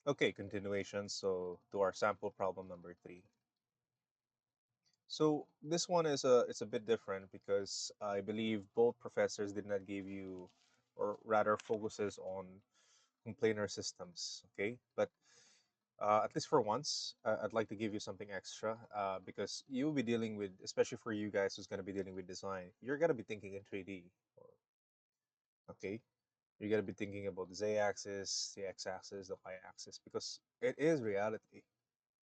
Okay, continuation. So to our sample problem number three. So this one is it's a bit different because I believe both professors did not give you, or rather focuses on complainer systems. Okay, but at least for once, I'd like to give you something extra because you'll be dealing with, especially for you guys who's going to be dealing with design, you're going to be thinking in 3D. Okay, you're going to be thinking about the z-axis, the x-axis, the y-axis, because it is reality.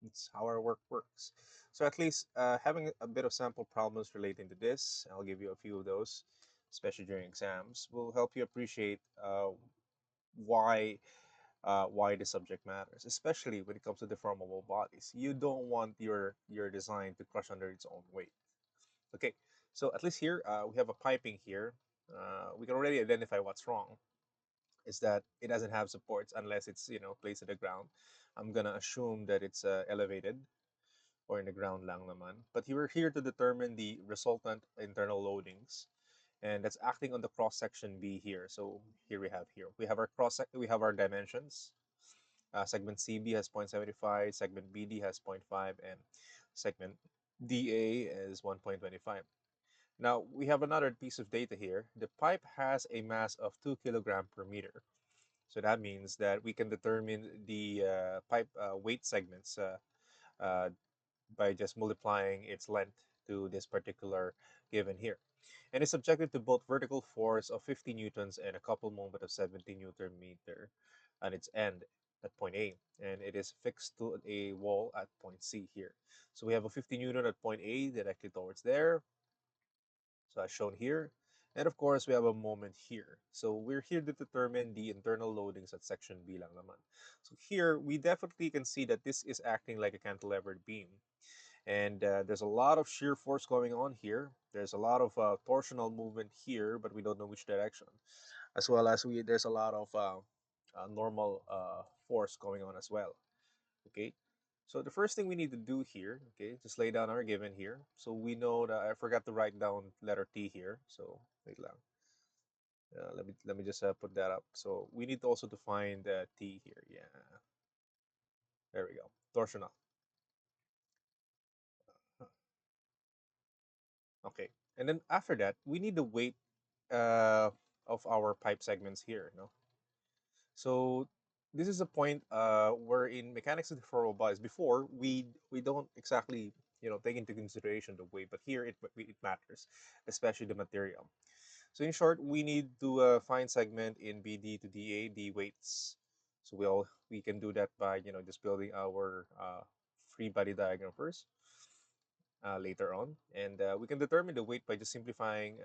It's how our work works. So at least having a bit of sample problems relating to this, I'll give you a few of those, especially during exams, will help you appreciate why why the subject matters, especially when it comes to deformable bodies. You don't want your design to crush under its own weight. Okay, so at least here we have a piping here. We can already identify what's wrong. Is that it doesn't have supports unless it's placed at the ground. I'm gonna assume that it's elevated or in the ground lang naman. But we're here to determine the resultant internal loadings, and that's acting on the cross section B here. So here we have our we have our dimensions. Segment CB has 0.75, segment BD has zero point 0.5, and segment DA is 1.25. Now we have another piece of data here. The pipe has a mass of 2 kilogram per meter. So that means that we can determine the pipe weight segments uh, by just multiplying its length to this particular given here. And it's subjected to both vertical force of 50 newtons and a couple moment of 70 newton meter at its end at point A. And it is fixed to a wall at point C here. So we have a 50 newton at point A directly towards there. So as shown here. And of course, we have a moment here. So we're here to determine the internal loadings at section B lang naman. So here, we definitely can see that this is acting like a cantilevered beam. And there's a lot of shear force going on here. There's a lot of torsional movement here, but we don't know which direction. As well as there's a lot of normal force going on as well. Okay, so the first thing we need to do here, okay, just lay down our given here. So we know that I forgot to write down letter T here. So wait lang. Let me just put that up. So we need also to find T here. Yeah, there we go. Torsional. Okay, and then after that, we need the weight uh, of our pipe segments here. No, so this is a point where in mechanics of the bodies, before we don't exactly take into consideration the weight, but here it matters, especially the material. So in short, we need to find segment in BD to DA the weights. So we can do that by just building our free body diagram first later on, and we can determine the weight by just simplifying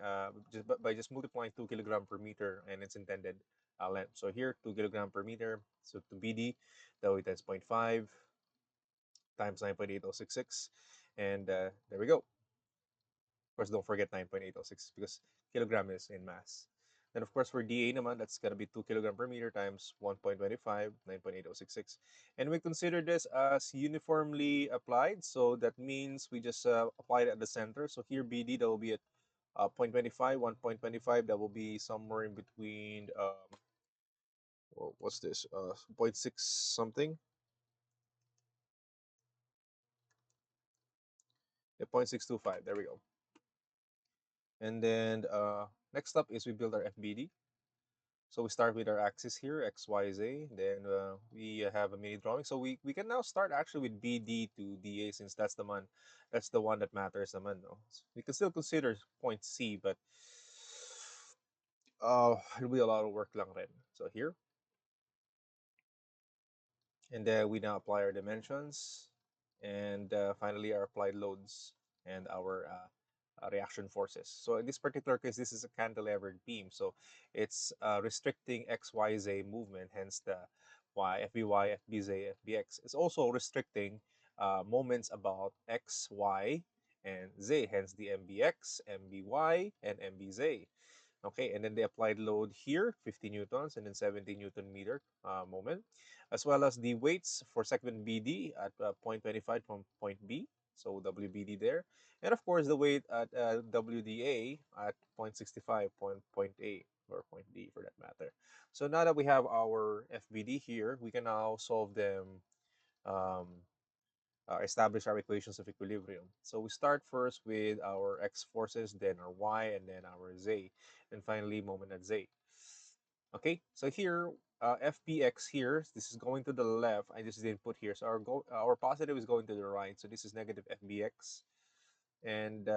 by just multiplying 2 kilogram per meter and its intended length. So here 2 kilogram per meter. So to BD, the weight is zero point 0.5 times 9.8066, and there we go. Of course, don't forget 9.8066 because kilogram is in mass. Then of course for DA naman, that's gonna be 2 kilogram per meter times 1.25, 9.8066. And we consider this as uniformly applied. So that means we just apply it at the center. So here BD, that will be at 0.25, 1.25, that will be somewhere in between, what's this, zero point 0.6 something, yeah, 0.625, there we go. And then next up is we build our FBD. So we start with our axis here, X, Y, Z. Then we have a mini drawing. So we can now start actually with BD to DA since that's the one that matters naman, no? So we can still consider point C, but it'll be a lot of work lang rin. So here, and then we now apply our dimensions, and finally our applied loads and our reaction forces. So in this particular case, this is a cantilevered beam, so it's restricting XYZ movement, hence the Y, FBY, FBZ, FBX. It's also restricting moments about X, Y, and Z, hence the MBX, MBY, and MBZ. Okay, and then the applied load here, 50 newtons, and then 70 newton meter moment, as well as the weights for segment BD at 0.25 from point B, so WBD there, and of course the weight at WDA at 0.65 point A. or point D for that matter. So now that we have our FBD here, we can now solve them, um, establish our equations of equilibrium. So we start first with our x forces, then our y, and then our z, and finally moment at z. Okay, so here, fpx here, this is going to the left. I just didn't put here. So our positive is going to the right. So this is negative fbx, and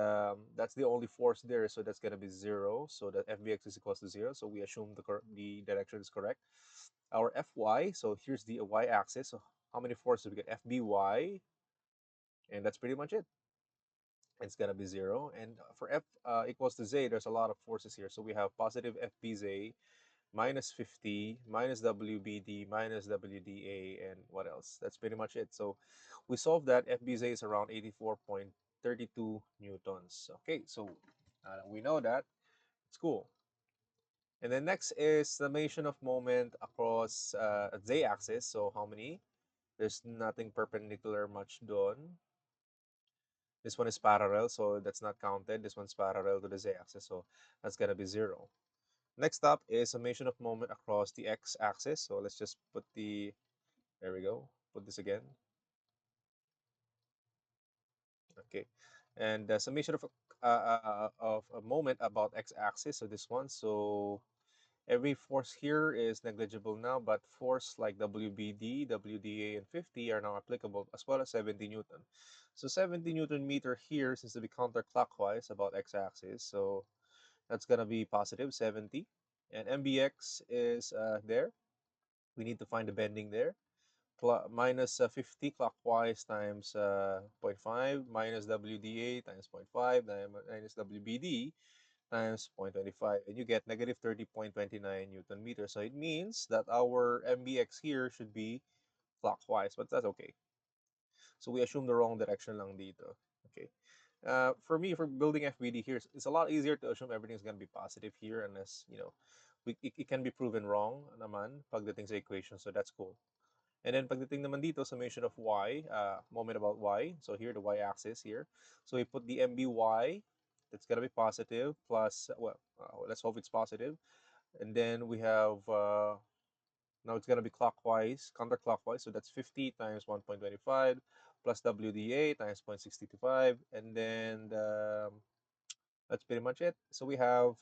that's the only force there. So that's gonna be 0. So that fbx is equals to 0. So we assume the direction is correct. Our fy. So here's the y-axis. So how many forces we get? fby, and that's pretty much it. It's gonna be 0. And for f equals to z, there's a lot of forces here. So we have positive fbz minus 50 minus WBD minus WDA, and what else? That's pretty much it. So we solved that. FBZ is around 84.32 newtons. Okay, so we know that. It's cool. And then next is summation of moment across z-axis. So how many? There's nothing perpendicular much done. This one is parallel, so that's not counted. This one's parallel to the z-axis, so that's gonna be 0. Next up is summation of moment across the x-axis. So let's just put there we go. Put this again. Okay. And the summation of a moment about x-axis. So this one. So every force here is negligible now, but force like WBD, WDA, and 50 are now applicable, as well as 70 Newton. So 70 Newton meter here seems to be counterclockwise about x-axis. So that's gonna be positive 70. And MBX is there. We need to find the bending there. Minus 50 clockwise times zero point 0.5 minus WDA times zero point 0.5 minus WBD times 0.25, and you get negative 30.29 Newton meter. So it means that our MBX here should be clockwise, but that's okay. So we assume the wrong direction lang dito. Okay. For me, for building FBD here, it's a lot easier to assume everything's going to be positive here, unless, it can be proven wrong naman pagdating sa equation. So that's cool. And then pagdating naman dito, summation of y, moment about y. So here, the y-axis here. So we put the MBY, that's going to be positive, plus, well, let's hope it's positive. And then we have, now it's going to be clockwise, counterclockwise. So that's 50 times 1.25 plus WDA times 0.625. And then that's pretty much it. So we have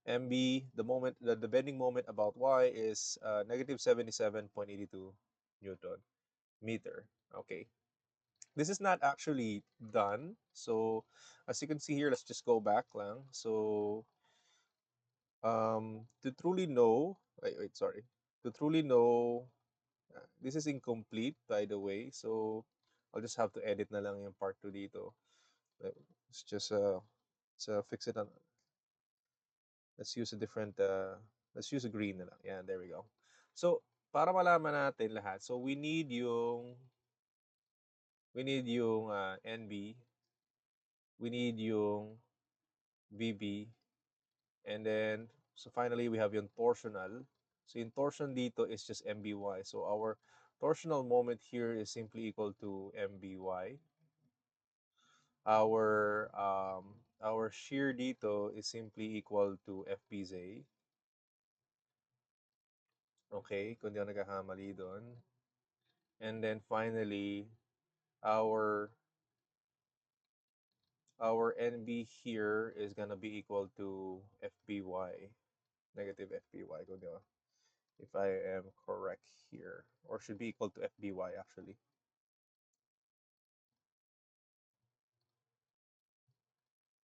MB, the bending moment about y is negative 77.82 Newton meter. Okay. This is not actually done. So as you can see here, let's just go back lang. So to truly know, wait, sorry. To truly know, this is incomplete by the way. So I'll just have to edit na lang yung part 2 dito. Let's just fix it on, let's use a different, let's use a green na lang. Yeah, there we go. So para malaman natin lahat, so we need yung NB, we need yung VB, and then so finally we have yung torsional. So yung torsion dito is just MBY. So our torsional moment here is simply equal to MBY. Our shear dito is simply equal to FPZ. Okay, kung di ako nagkakamali doon. And then finally, our our NB here is gonna be equal to FBY, negative FBY, if I am correct here, or should be equal to FBY actually.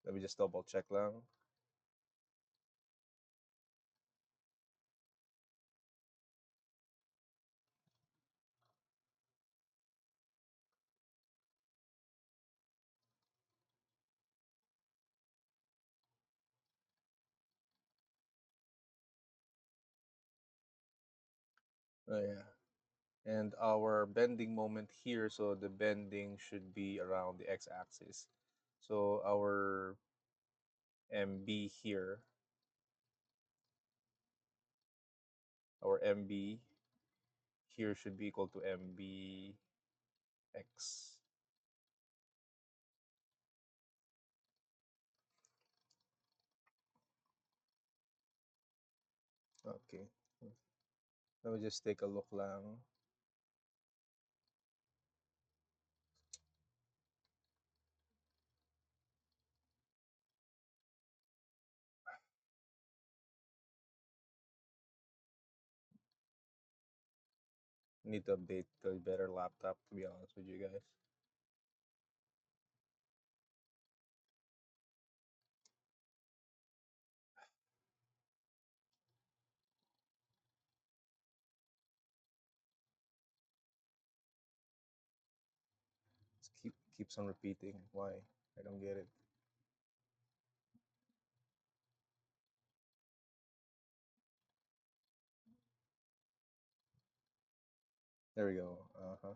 Let me just double check lang. Oh yeah. And our bending moment here, so the bending should be around the x-axis. So our MB here, our MB here should be equal to MBX. Let me just take a look lang. Need to update to a better laptop, to be honest with you guys. Keeps on repeating. Why? I don't get it. There we go. Uh-huh.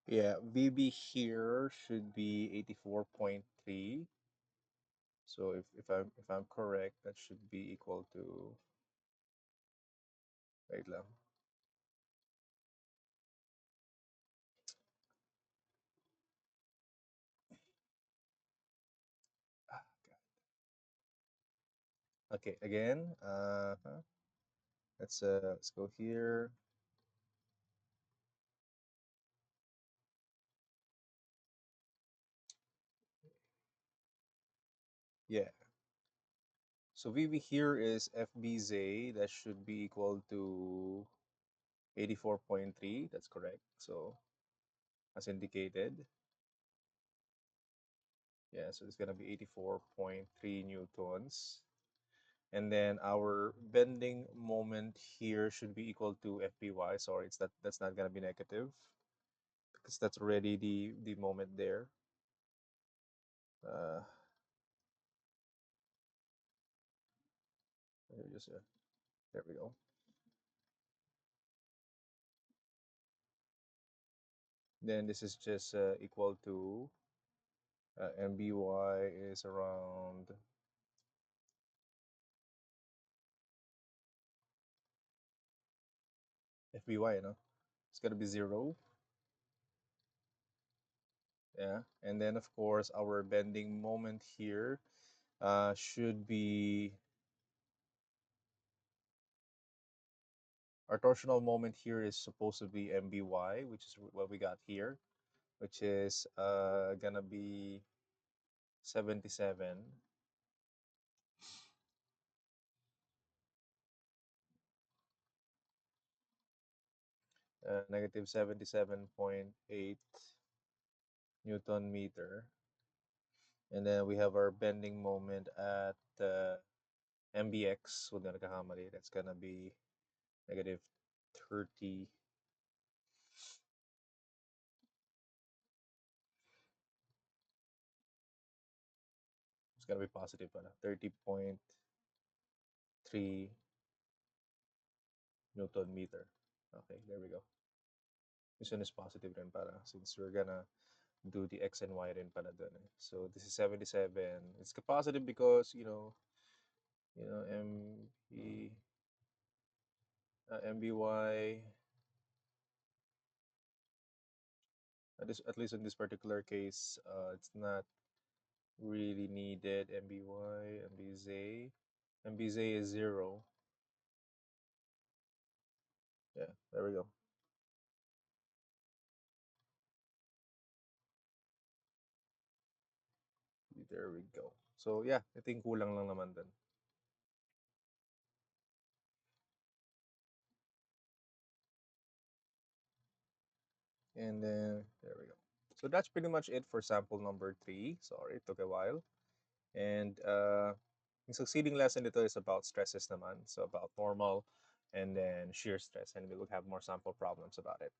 Yeah, VB here should be 84.3. So if I'm correct, that should be equal to, wait lang. Ah, okay, again. Let's go here. Yeah. So VB here is FBZ. That should be equal to 84.3. That's correct. So as indicated, yeah, so it's gonna be 84.3 newtons. And then our bending moment here should be equal to FBY. Sorry, that's not gonna be negative because that's already the moment there. Uh, just there we go. Then this is just equal to MBY is around FBY, you know, it's gonna be 0. Yeah, and then of course our bending moment here should be, our torsional moment here is supposed to be MBY, which is what we got here, which is gonna be 77, negative 77.8 Newton meter. And then we have our bending moment at MBX. Huwag na nagkakamali. That's gonna be negative 30. It's gonna be positive pala. 30.3 Newton meter. Okay, there we go. This one is positive rin para since we're gonna do the X and Y rin pala dun. So this is 77. It's positive because, MB, MBY, at least in this particular case, it's not really needed. MBY, MBZ. MBZ is 0. Yeah, there we go. There we go. So yeah, I think kulang lang naman dun. And then there we go. So that's pretty much it for sample number 3. Sorry, it took a while. And yung succeeding lesson dito is about stresses naman. So about normal and then shear stress. And we will have more sample problems about it.